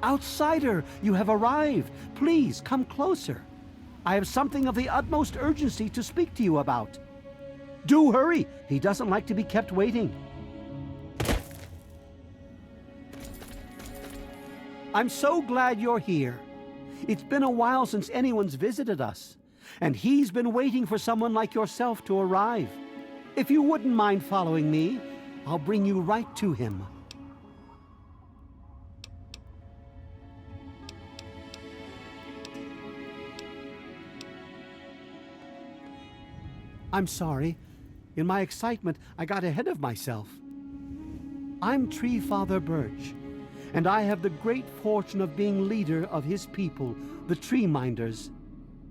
Outsider, you have arrived. Please, come closer. I have something of the utmost urgency to speak to you about. Do hurry. He doesn't like to be kept waiting. I'm so glad you're here. It's been a while since anyone's visited us, and he's been waiting for someone like yourself to arrive. If you wouldn't mind following me, I'll bring you right to him. I'm sorry. In my excitement, I got ahead of myself. I'm Tree Father Birch, and I have the great fortune of being leader of his people, the Tree Minders.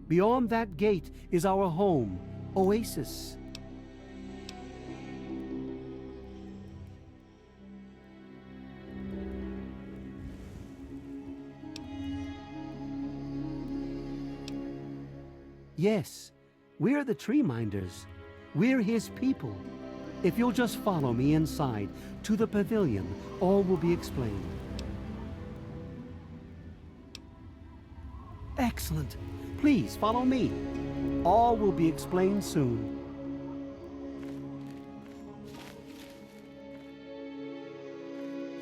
Beyond that gate is our home, Oasis. Yes, we're the Tree Minders. We're his people. If you'll just follow me inside, to the pavilion, all will be explained. Excellent. Please follow me. All will be explained soon.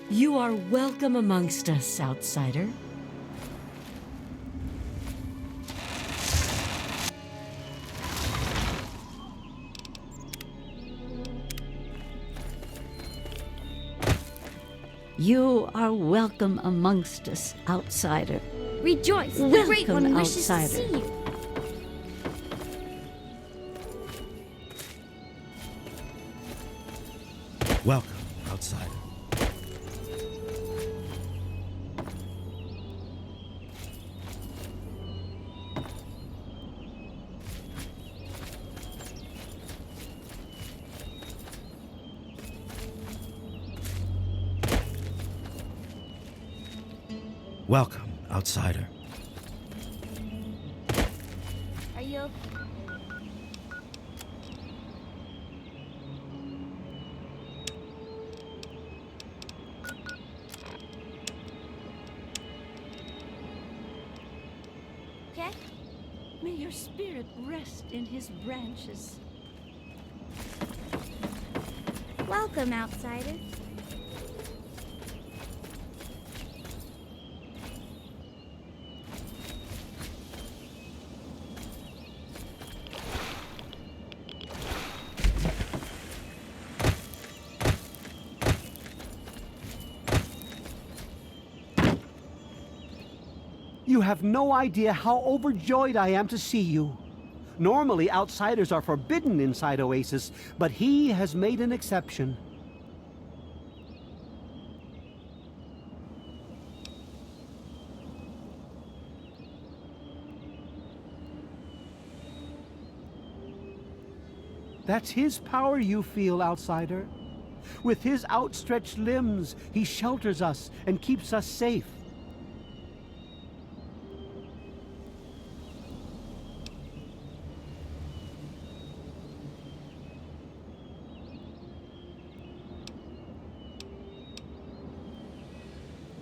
You are welcome amongst us, outsider. You are welcome amongst us, outsider. Rejoice! The Great One wishes to outsider. see you. Welcome, outsider. Welcome, outsider. Are you okay? Okay? May your spirit rest in his branches. Welcome, outsider. You have no idea how overjoyed I am to see you. Normally, outsiders are forbidden inside Oasis, but he has made an exception. That's his power you feel, outsider. With his outstretched limbs, he shelters us and keeps us safe.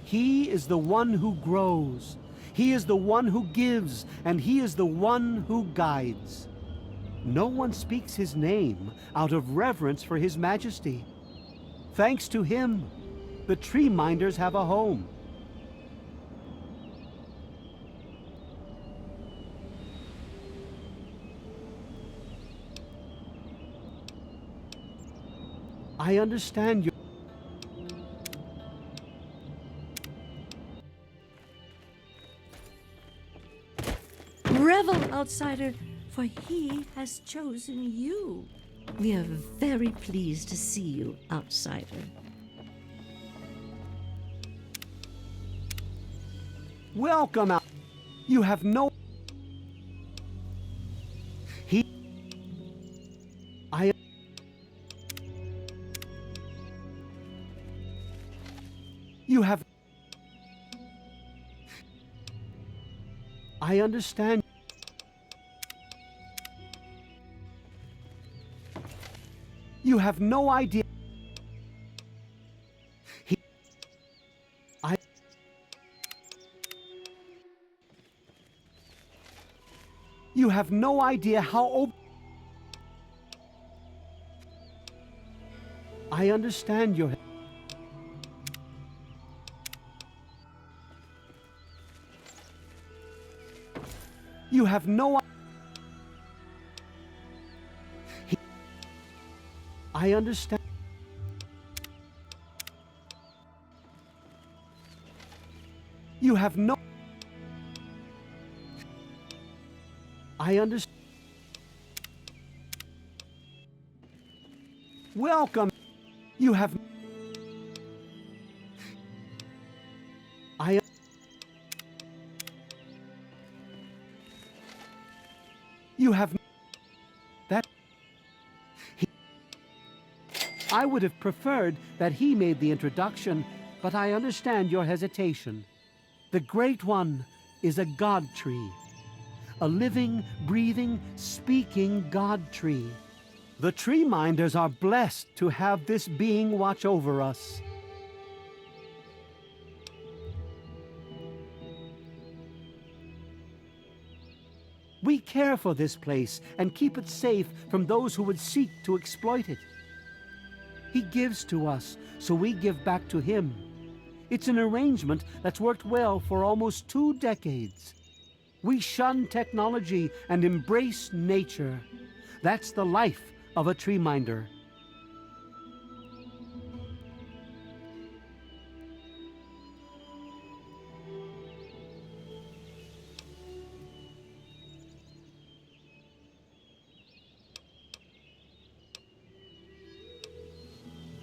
He is the one who grows. He is the one who gives, and he is the one who guides. No one speaks his name out of reverence for his majesty. Thanks to him, the Tree Minders have a home. I understand you. Revel, outsider, for he has chosen you. We are very pleased to see you, outsider. Welcome out. You have no... I... You have... I understand. You have no idea. You have no idea how I understand your... You have no... I understand. You have no... I understand. Welcome. You have... I... You have... That... I would have preferred that he made the introduction, but I understand your hesitation. The Great One is a God tree. A living, breathing, speaking God tree. The tree minders are blessed to have this being watch over us. We care for this place and keep it safe from those who would seek to exploit it. He gives to us, so we give back to him. It's an arrangement that's worked well for almost 2 decades. We shun technology and embrace nature. That's the life of a tree minder.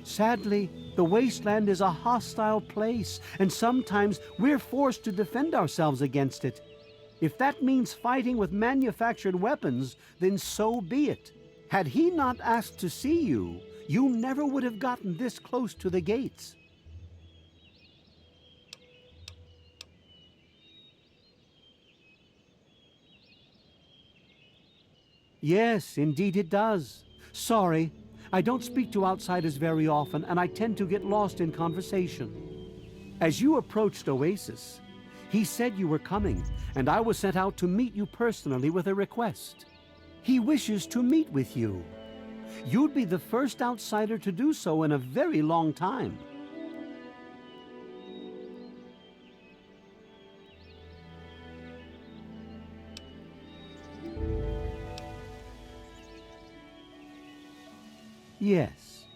Sadly, the wasteland is a hostile place, and sometimes we're forced to defend ourselves against it. If that means fighting with manufactured weapons, then so be it. Had he not asked to see you, you never would have gotten this close to the gates. Yes, indeed it does. Sorry. I don't speak to outsiders very often, and I tend to get lost in conversation. As you approached Oasis, he said you were coming, and I was sent out to meet you personally with a request. He wishes to meet with you. You'd be the first outsider to do so in a very long time. Yes,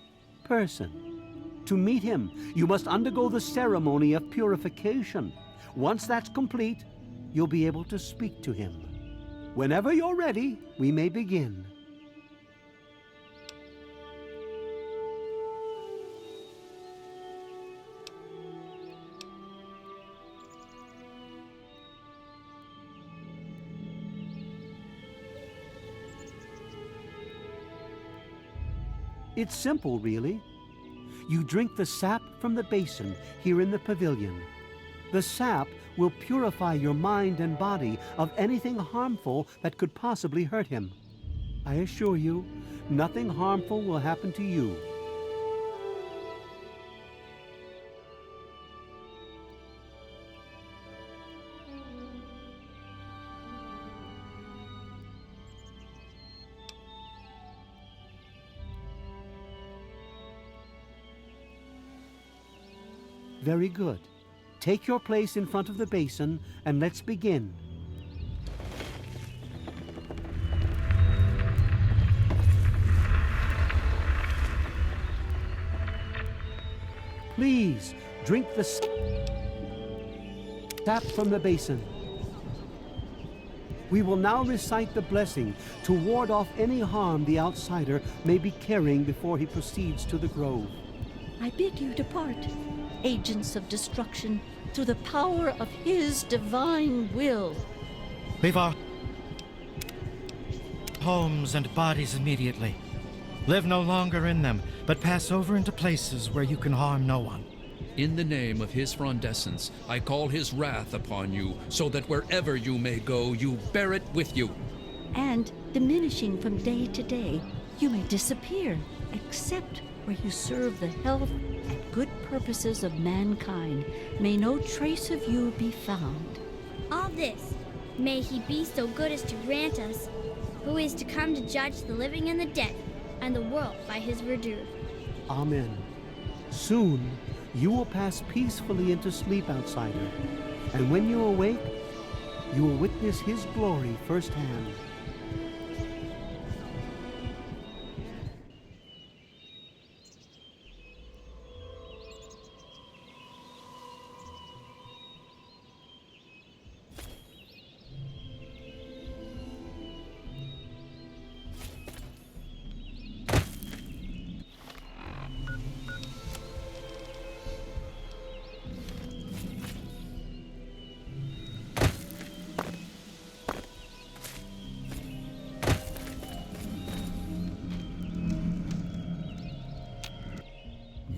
person. To meet him, you must undergo the ceremony of purification. Once that's complete, you'll be able to speak to him. Whenever you're ready, we may begin. It's simple, really. You drink the sap from the basin here in the pavilion. The sap will purify your mind and body of anything harmful that could possibly hurt him. I assure you, nothing harmful will happen to you. Very good. Take your place in front of the basin, and let's begin. Please, drink the sap from the basin. We will now recite the blessing to ward off any harm the outsider may be carrying before he proceeds to the grove. I bid you depart, agents of destruction, through the power of his divine will. Leave our homes and bodies immediately. Live no longer in them, but pass over into places where you can harm no one. In the name of his frondescence, I call his wrath upon you, so that wherever you may go, you bear it with you. And, diminishing from day to day, you may disappear, except where you serve the health and good purposes of mankind. May no trace of you be found. All this, May he be so good as to grant us, who is to come to judge the living and the dead, and the world by his verdure. Amen. Soon you will pass peacefully into sleep, outsider, and when you awake, you will witness his glory firsthand.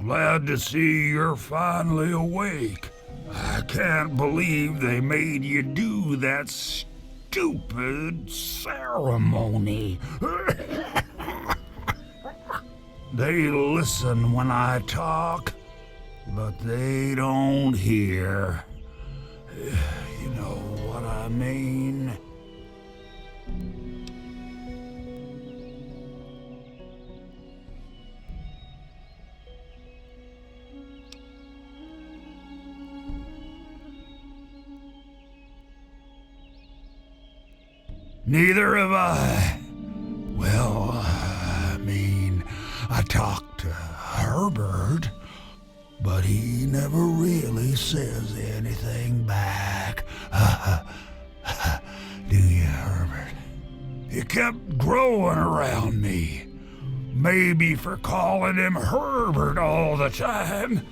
Glad to see you're finally awake. I can't believe they made you do that stupid ceremony. They listen when I talk, but they don't hear. You know what I mean? Neither have I. Well, I talked to Herbert, but he never really says anything back. Do you, Herbert? He kept growing around me. Maybe for calling him Herbert all the time.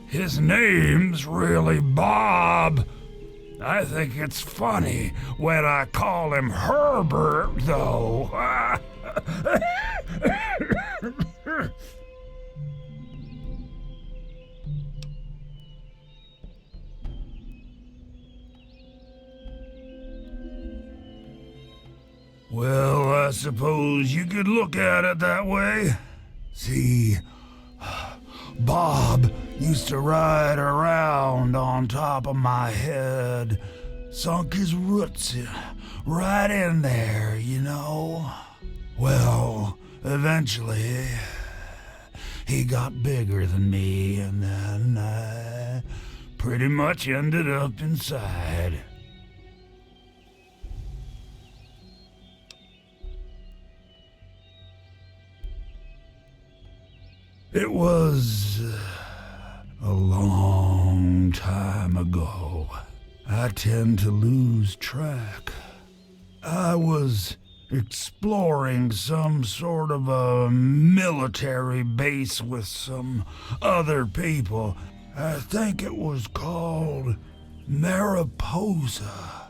His name's really Bob. I think it's funny when I call him Herbert, though. Well, I suppose you could look at it that way. See, Bob used to ride around on top of my head, sunk his roots right in there, you know. Well, eventually, he got bigger than me, and then I pretty much ended up inside. It was a long time ago. I tend to lose track. I was exploring some sort of a military base with some other people. I think it was called Mariposa.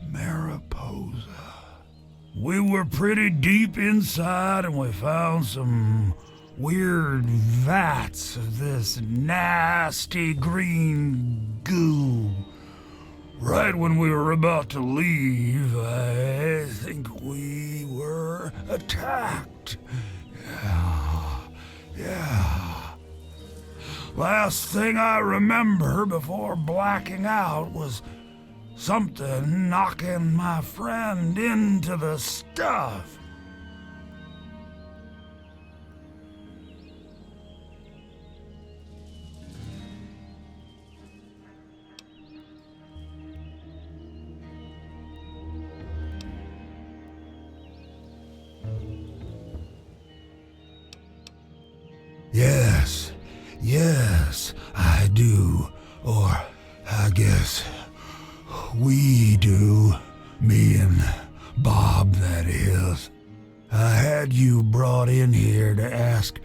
Mariposa. We were pretty deep inside and we found some weird vats of this nasty green goo. Right when we were about to leave, I think we were attacked. Yeah. Last thing I remember before blacking out was something knocking my friend into the stuff. Yes, I do. Or, I guess, we do. Me and Bob, that is. I had you brought in here to ask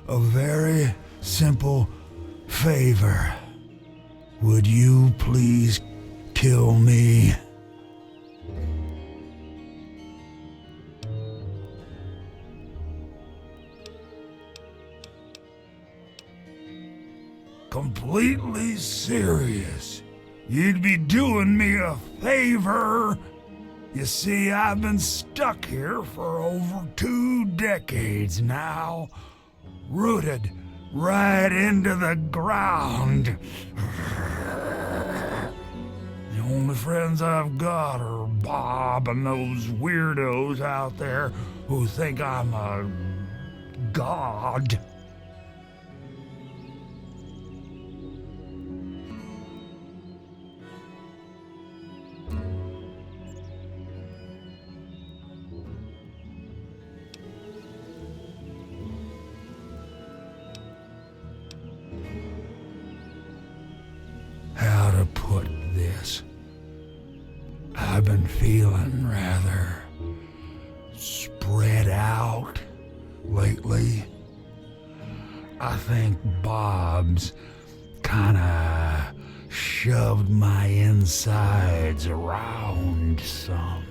a very simple favor. Would you please kill me? Completely serious. You'd be doing me a favor. You see, I've been stuck here for over 2 decades now, rooted right into the ground. only friends I've got are Bob and those weirdos out there who think I'm a god. How to put this? I've been feeling rather spread out lately. I think Bob's kinda shoved my insides around some.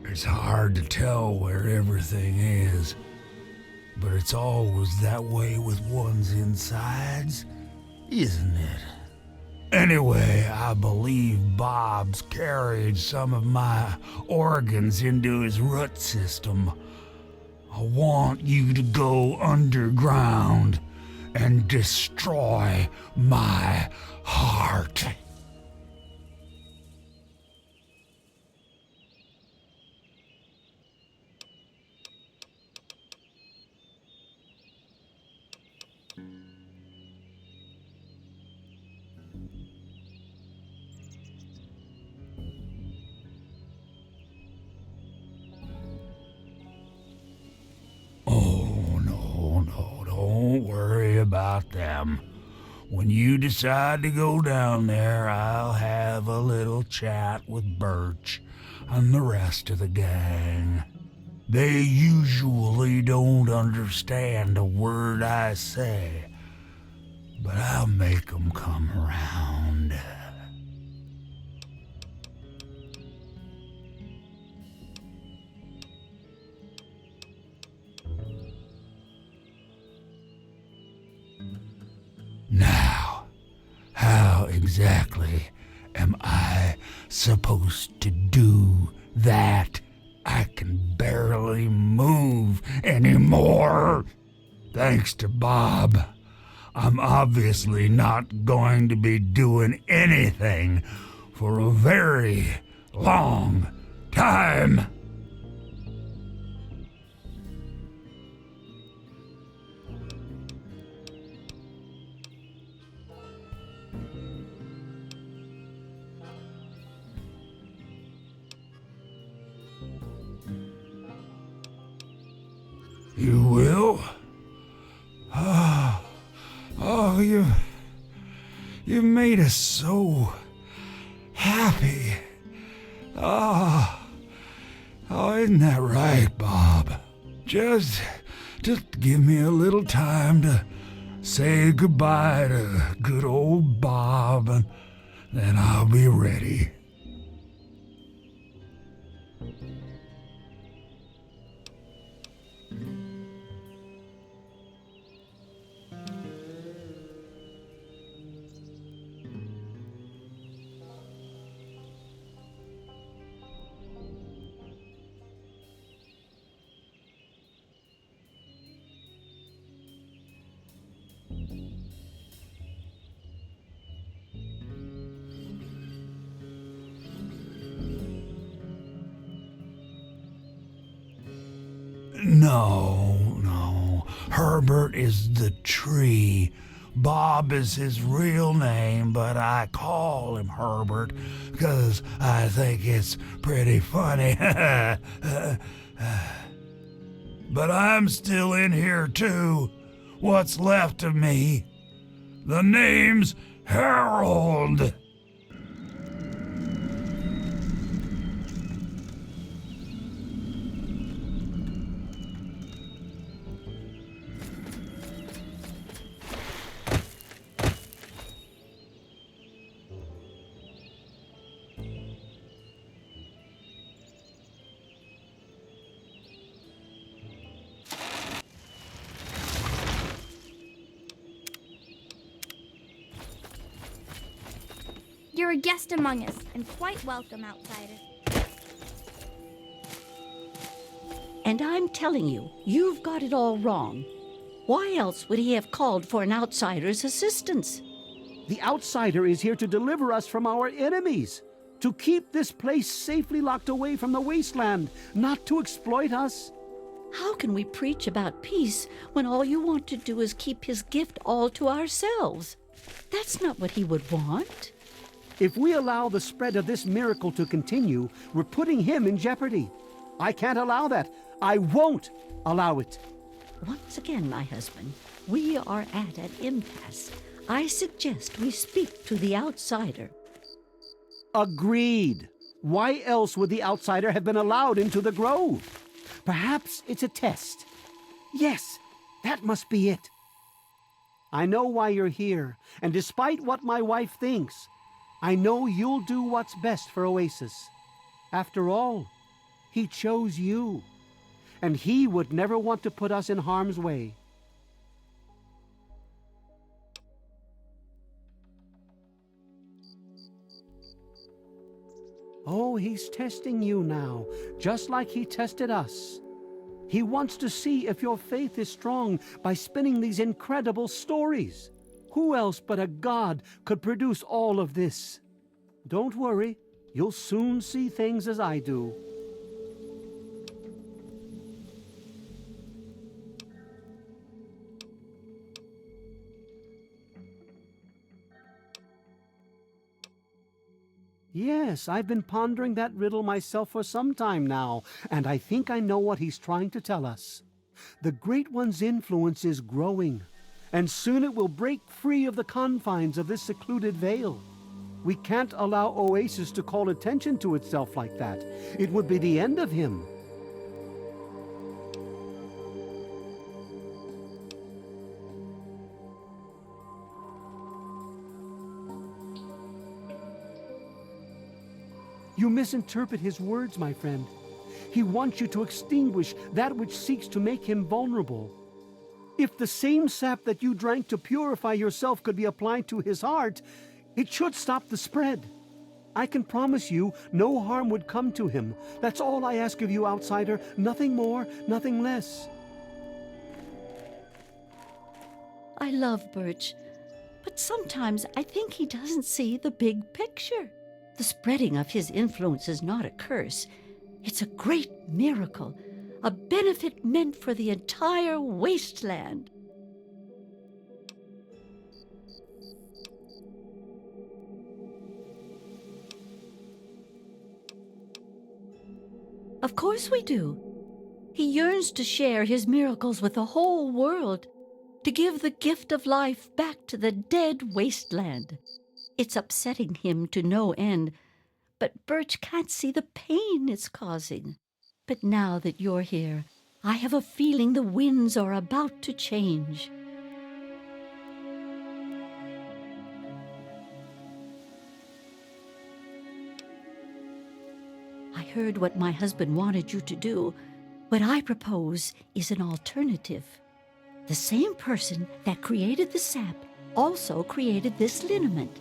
It's hard to tell where everything is, but it's always that way with one's insides, isn't it? Anyway, I believe Bob's carried some of my organs into his root system. I want you to go underground and destroy my heart. Oh, no, don't worry about them. When you decide to go down there, I'll have a little chat with Birch and the rest of the gang. They usually don't understand a word I say, but I'll make them come around. Now, how exactly am I supposed to do that? I can barely move anymore. Thanks to Bob, I'm obviously not going to be doing anything for a very long time. You will? Oh, you made us so happy. Oh, isn't that right, Bob? Just give me a little time to say goodbye to good old Bob, and then I'll be ready. No. Herbert is the tree. Bob is his real name, but I call him Herbert because I think it's pretty funny. But I'm still in here too. What's left of me? The name's Harold. You're a guest among us, and quite welcome, outsider. And I'm telling you, you've got it all wrong. Why else would he have called for an outsider's assistance? The outsider is here to deliver us from our enemies, to keep this place safely locked away from the wasteland, not to exploit us. How can we preach about peace when all you want to do is keep his gift all to ourselves? That's not what he would want. If we allow the spread of this miracle to continue, we're putting him in jeopardy. I can't allow that. I won't allow it. Once again, my husband, we are at an impasse. I suggest we speak to the outsider. Agreed. Why else would the outsider have been allowed into the grove? Perhaps it's a test. Yes, that must be it. I know why you're here, and despite what my wife thinks, I know you'll do what's best for Oasis. After all, he chose you, and he would never want to put us in harm's way. Oh, he's testing you now, just like he tested us. He wants to see if your faith is strong by spinning these incredible stories. Who else but a god could produce all of this? Don't worry, you'll soon see things as I do. Yes, I've been pondering that riddle myself for some time now, and I think I know what he's trying to tell us. The Great One's influence is growing, and soon it will break free of the confines of this secluded vale. We can't allow Oasis to call attention to itself like that. It would be the end of him. You misinterpret his words, my friend. He wants you to extinguish that which seeks to make him vulnerable. If the same sap that you drank to purify yourself could be applied to his heart, it should stop the spread. I can promise you no harm would come to him. That's all I ask of you, outsider. Nothing more, nothing less. I love Birch, but sometimes I think he doesn't see the big picture. The spreading of his influence is not a curse. It's a great miracle, a benefit meant for the entire wasteland. Of course we do. He yearns to share his miracles with the whole world, to give the gift of life back to the dead wasteland. It's upsetting him to no end, but Birch can't see the pain it's causing. But now that you're here, I have a feeling the winds are about to change. I heard what my husband wanted you to do. What I propose is an alternative. The same person that created the sap also created this liniment.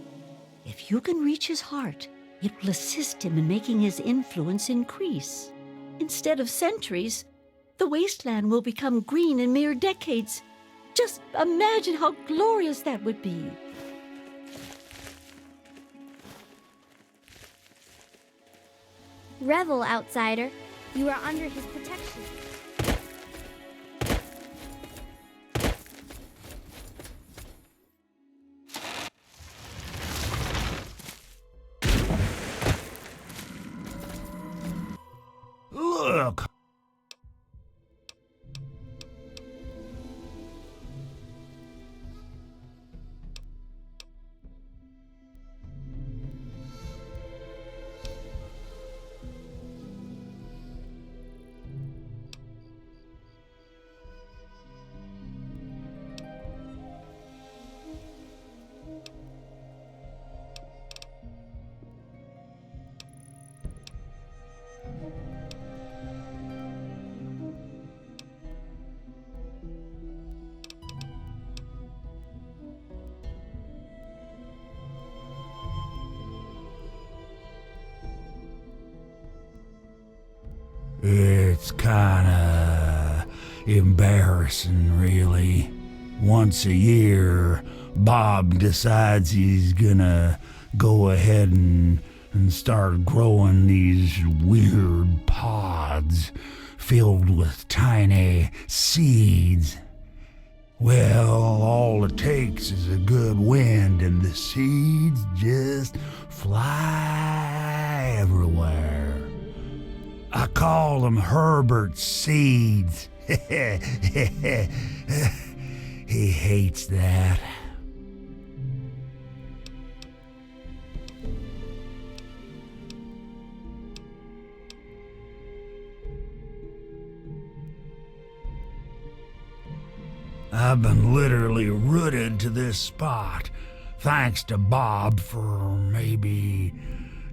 If you can reach his heart, it will assist him in making his influence increase. Instead of centuries, the wasteland will become green in mere decades. Just imagine how glorious that would be. Revel, outsider. You are under his protection. Look! It's kinda embarrassing, really. Once a year, Bob decides he's gonna go ahead and start growing these weird pods filled with tiny seeds. Well, all it takes is a good wind and the seeds just fly everywhere. I call them Herbert's seeds. He hates that. I've been literally rooted to this spot, thanks to Bob, for maybe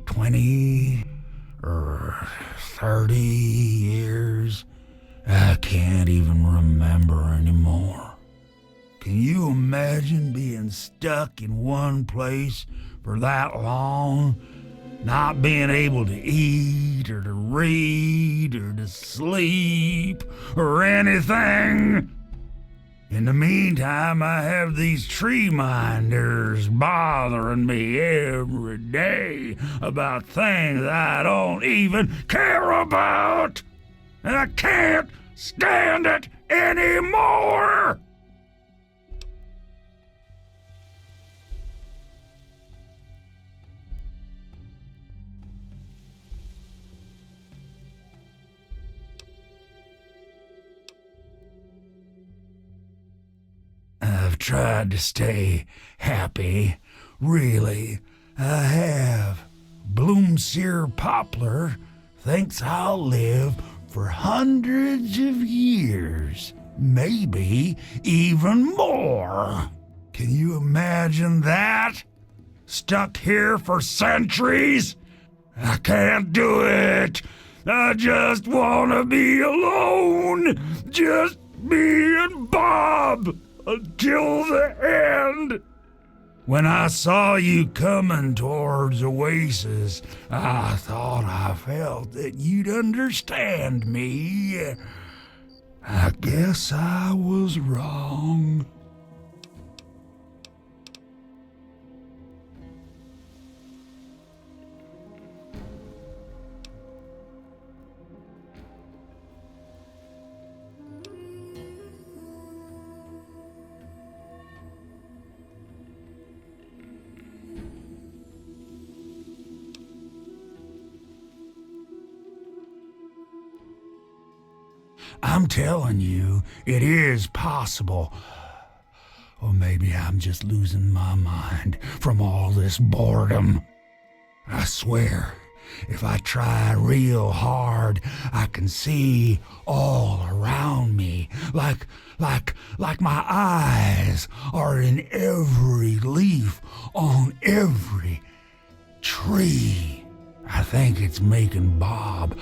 20 or 30 years. I can't even remember anymore. Can you imagine being stuck in one place for that long? Not being able to eat or to read or to sleep or anything? In the meantime, I have these tree minders bothering me every day about things I don't even care about. And I can't stand it anymore! I've tried to stay happy, really, I have. Bloomseer Poplar thinks I'll live for hundreds of years, maybe even more. Can you imagine that? Stuck here for centuries? I can't do it. I just want to be alone. Just me and Bob. Until the end. When I saw you coming towards Oasis, I thought I felt that you'd understand me. I guess I was wrong. I'm telling you, it is possible. Or maybe I'm just losing my mind from all this boredom. I swear, if I try real hard, I can see all around me, like my eyes are in every leaf on every tree. I think it's making Bob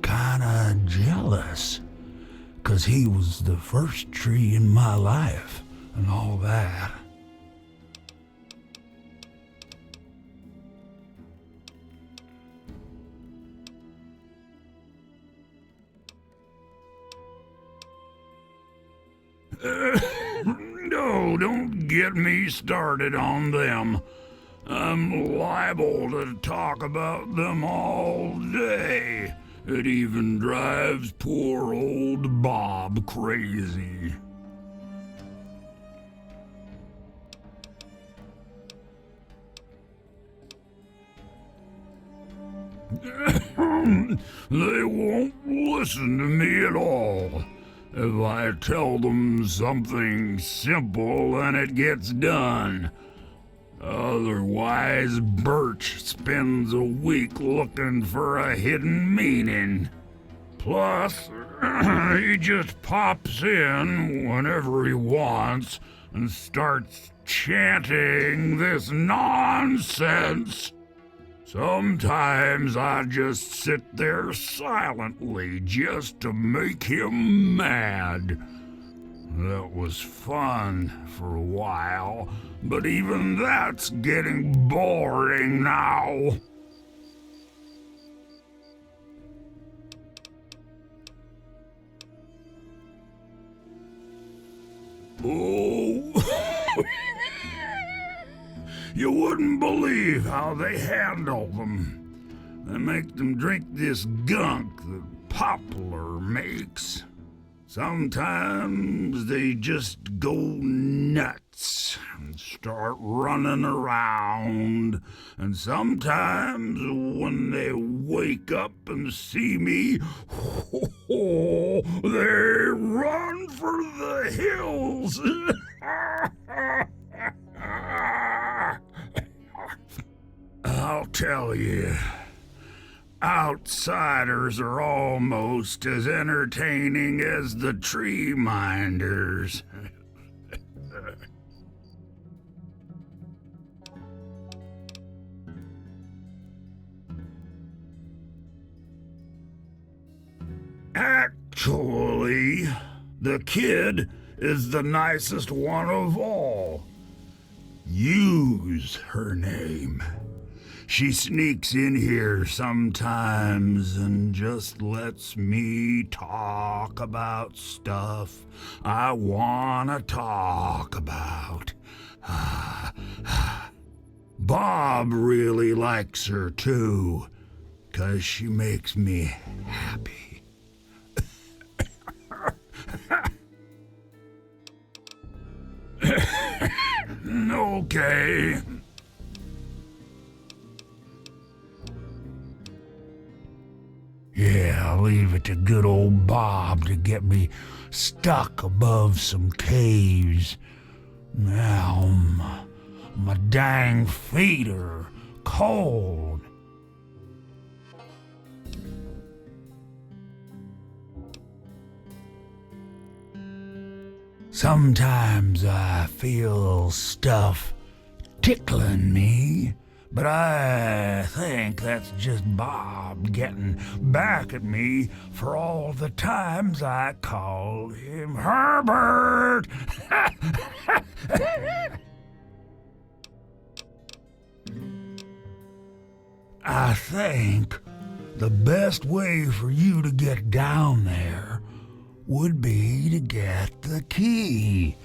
kinda jealous. 'Cause he was the first tree in my life and all that. No, don't get me started on them. I'm liable to talk about them all day. It even drives poor old Bob crazy. They won't listen to me at all. If I tell them something simple, then it gets done. Otherwise, Birch spends a week looking for a hidden meaning. Plus, he just pops in whenever he wants and starts chanting this nonsense. Sometimes I just sit there silently just to make him mad. That was fun for a while, but even that's getting boring now. Oh, You wouldn't believe how they handle them. They make them drink this gunk that Poplar makes. Sometimes they just go nuts and start running around. And sometimes when they wake up and see me, they run for the hills. I'll tell you, outsiders are almost as entertaining as the tree minders. Actually, the kid is the nicest one of all. Use her name. She sneaks in here sometimes and just lets me talk about stuff I want to talk about. Bob really likes her too, 'cause she makes me happy. Okay. Yeah, leave it to good old Bob to get me stuck above some caves. Now, my dang feet are cold. Sometimes I feel stuff tickling me, but I think that's just Bob getting back at me for all the times I called him Herbert. I think the best way for you to get down there would be to get the key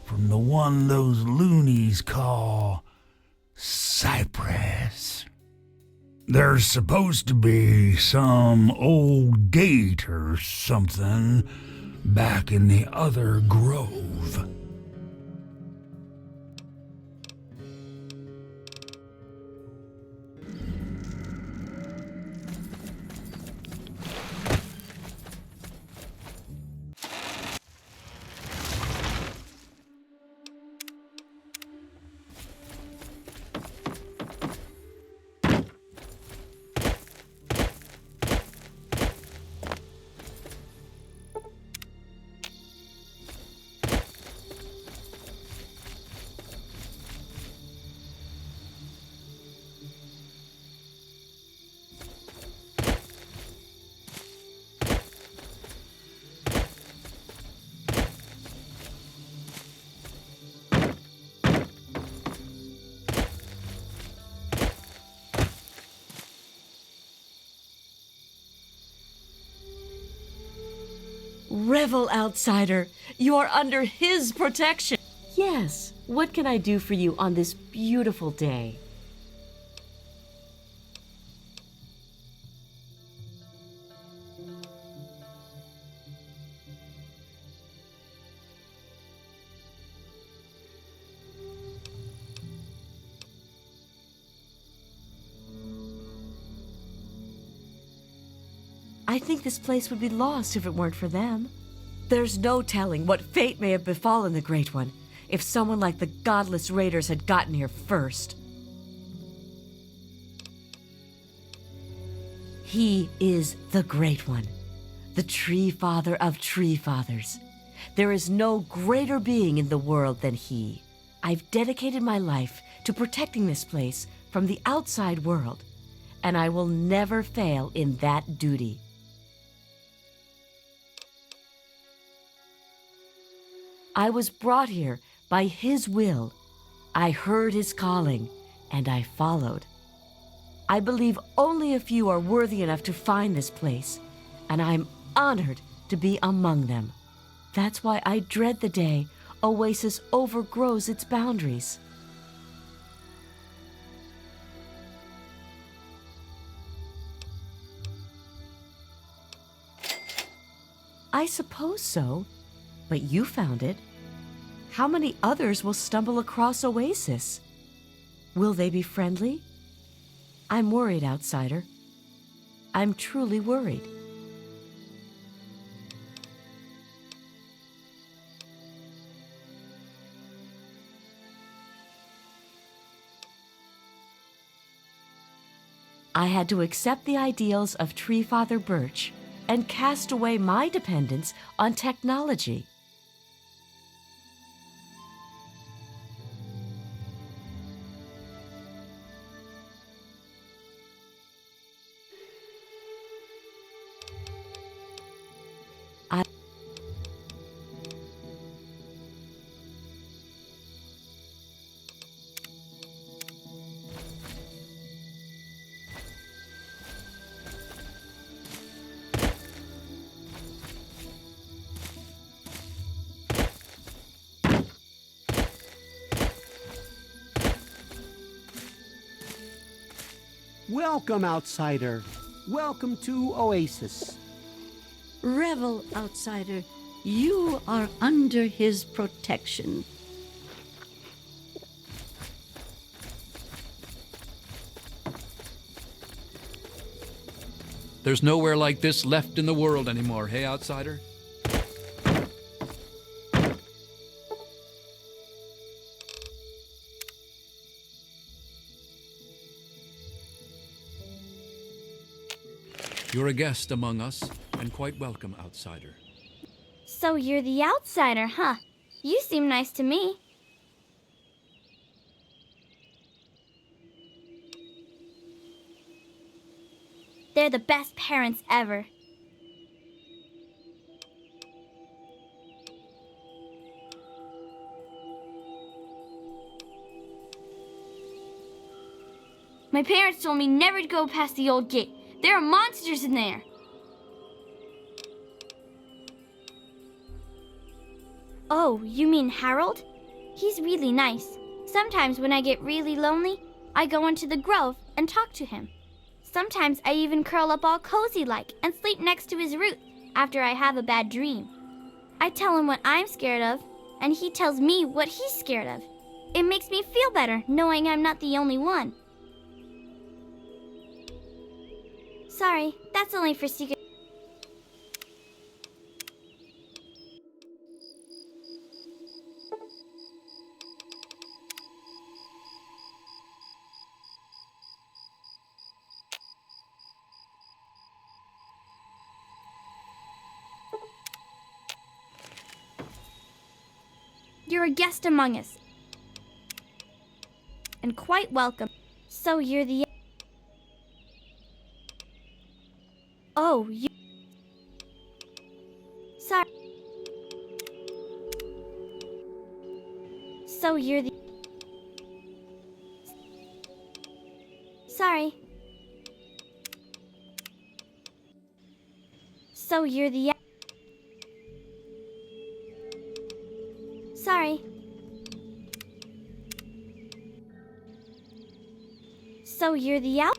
from the one those loonies call Cypress. There's supposed to be some old gate or something back in the other grove. Revel, outsider. You are under his protection. Yes, what can I do for you on this beautiful day? I think this place would be lost if it weren't for them. There's no telling what fate may have befallen the Great One if someone like the godless raiders had gotten here first. He is the Great One, the Tree Father of Tree Fathers. There is no greater being in the world than he. I've dedicated my life to protecting this place from the outside world, and I will never fail in that duty. I was brought here by his will. I heard his calling, and I followed. I believe only a few are worthy enough to find this place, and I'm honored to be among them. That's why I dread the day Oasis overgrows its boundaries. I suppose so, but you found it. How many others will stumble across Oasis? Will they be friendly? I'm worried, outsider. I'm truly worried. I had to accept the ideals of Tree Father Birch and cast away my dependence on technology. Welcome, outsider. Welcome to Oasis. Revel, outsider. You are under his protection. There's nowhere like this left in the world anymore, hey, outsider? You're a guest among us, and quite welcome, outsider. So you're the outsider, huh? You seem nice to me. They're the best parents ever. My parents told me never to go past the old gate. There are monsters in there. Oh, you mean Harold? He's really nice. Sometimes when I get really lonely, I go into the grove and talk to him. Sometimes I even curl up all cozy-like and sleep next to his root after I have a bad dream. I tell him what I'm scared of, and he tells me what he's scared of. It makes me feel better knowing I'm not the only one. Sorry, that's only for secret. You're a guest among us, and quite welcome. So you're the... Oh, you... Sorry. So you're the... Sorry. So you're the... Sorry. So you're the out...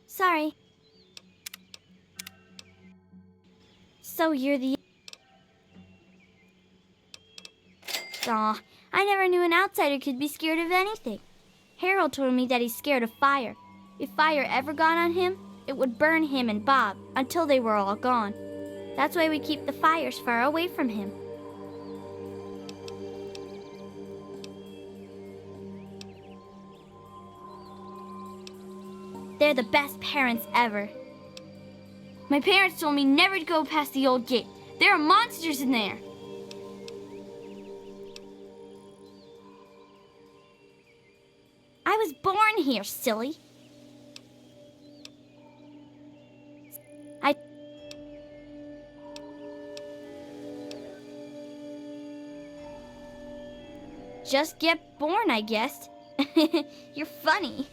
Sorry. So you're the... Aw, I never knew an outsider could be scared of anything. Harold told me that he's scared of fire. If fire ever got on him, it would burn him and Bob until they were all gone. That's why we keep the fires far away from him. They're the best parents ever. My parents told me never to go past the old gate. There are monsters in there. I was born here, silly. Just get born, I guess. You're funny.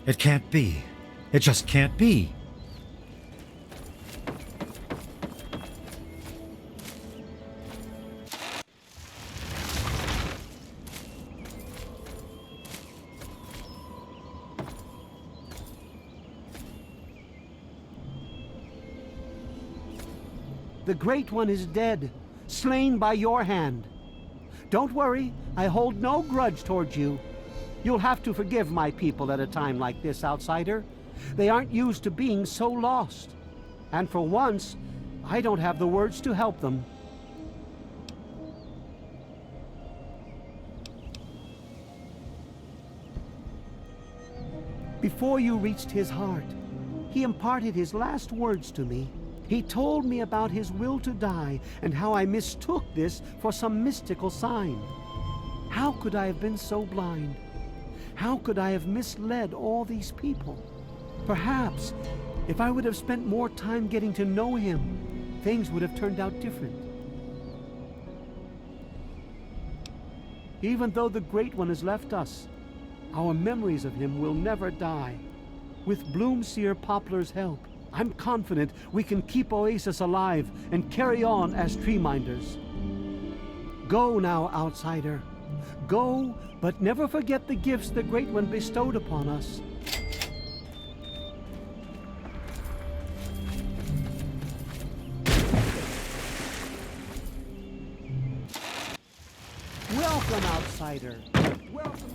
It can't be. It just can't be. The Great One is dead, slain by your hand. Don't worry, I hold no grudge towards you. You'll have to forgive my people at a time like this, outsider. They aren't used to being so lost. And for once, I don't have the words to help them. Before you reached his heart, he imparted his last words to me. He told me about his will to die and how I mistook this for some mystical sign. How could I have been so blind? How could I have misled all these people? Perhaps, if I would have spent more time getting to know him, things would have turned out different. Even though the Great One has left us, our memories of him will never die. With Bloomseer Poplar's help, I'm confident we can keep Oasis alive and carry on as tree minders. Go now, outsider. Go, but never forget the gifts the Great One bestowed upon us. Welcome, outsider. Welcome.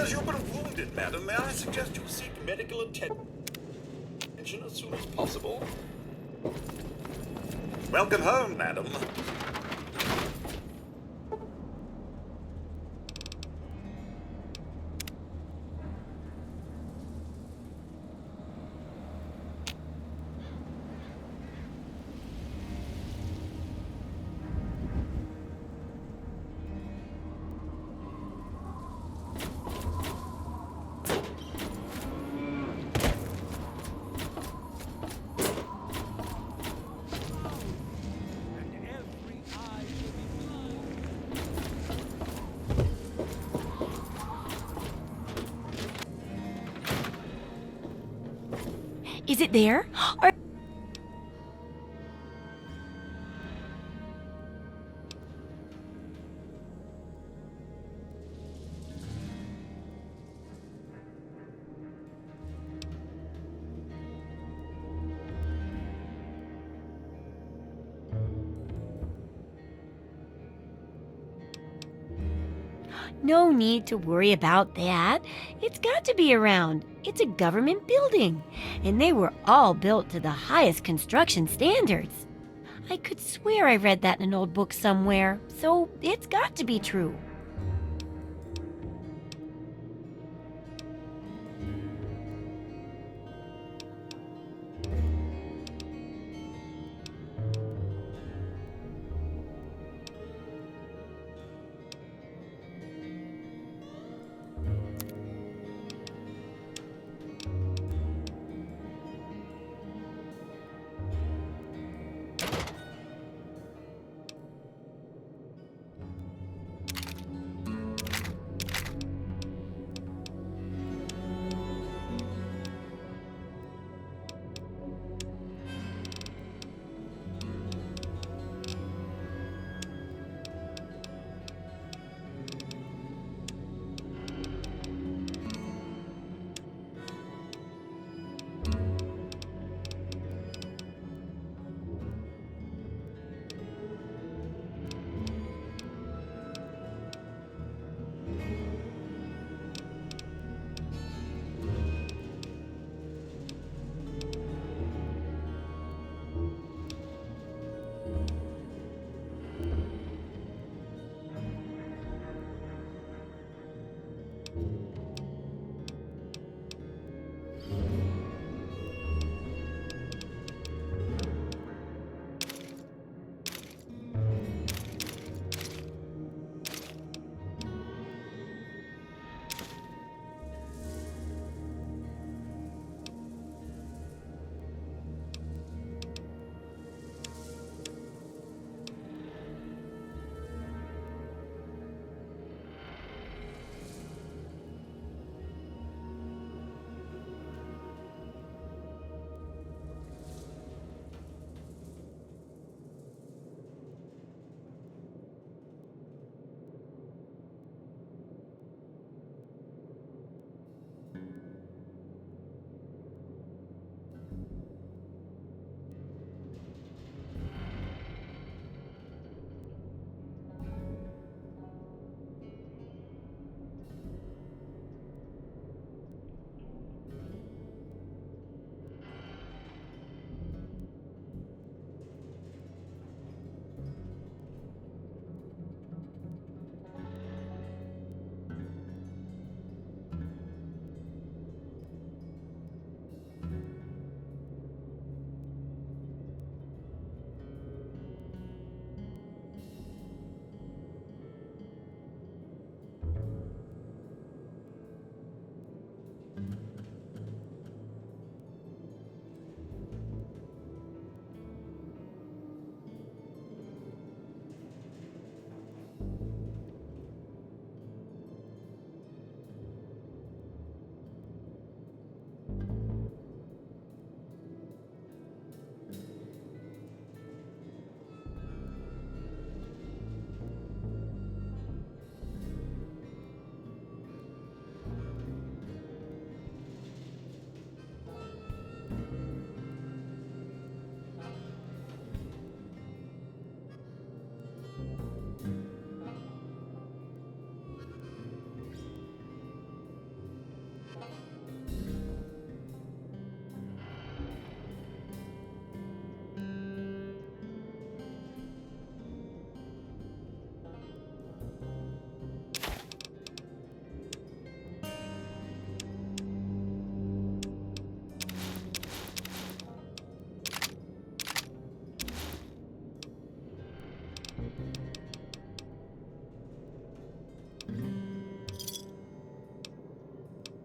appears you've been wounded, madam. May I suggest you seek medical attention as soon as possible? Welcome home, madam. Is it there? Or no need to worry about that. It's got to be around. It's a government building, and they were all built to the highest construction standards. I could swear I read that in an old book somewhere, so it's got to be true.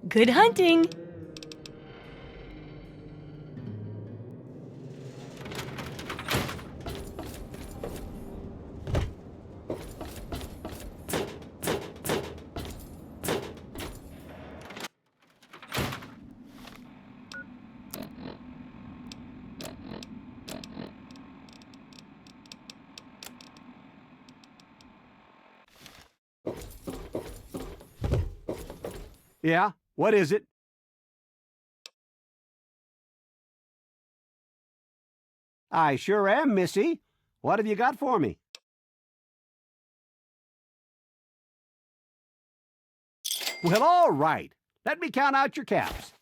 Good hunting! Yeah? What is it? I sure am, Missy. What have you got for me? Well, all right. Let me count out your caps.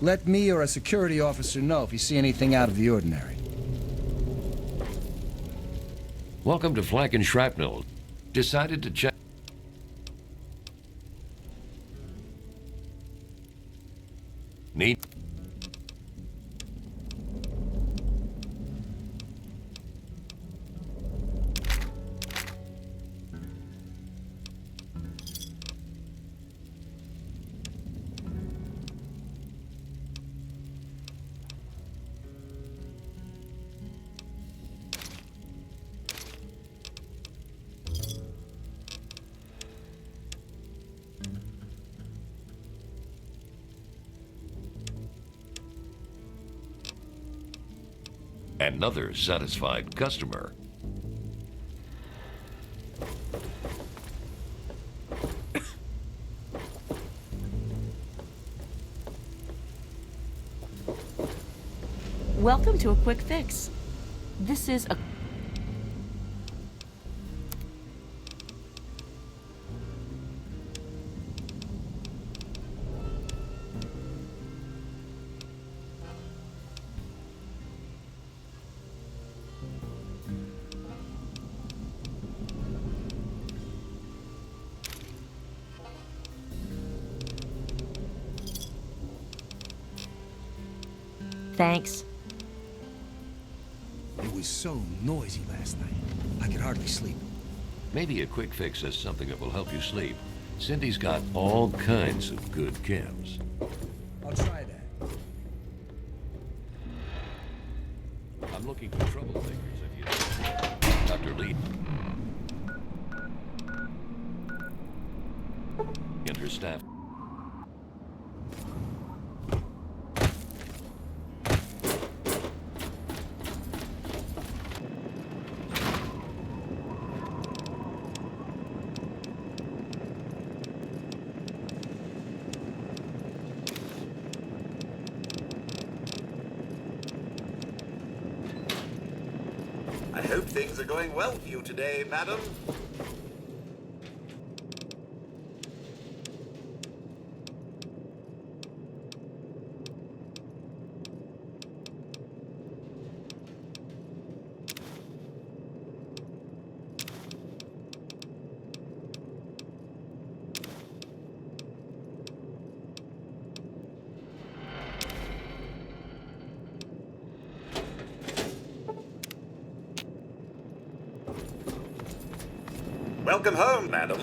Let me or a security officer know if you see anything out of the ordinary. Welcome to Flak and Shrapnel. Decided to check. Need. Another satisfied customer. Welcome to a quick fix. This is a... Thanks. It was so noisy last night. I could hardly sleep. Maybe a quick fix is something that will help you sleep. Cindy's got all kinds of good chems. I'll try that. I'm looking for troublemakers if you... Dr. Lee. And her staff. I hope things are going well for you today, madam. Welcome home, madam.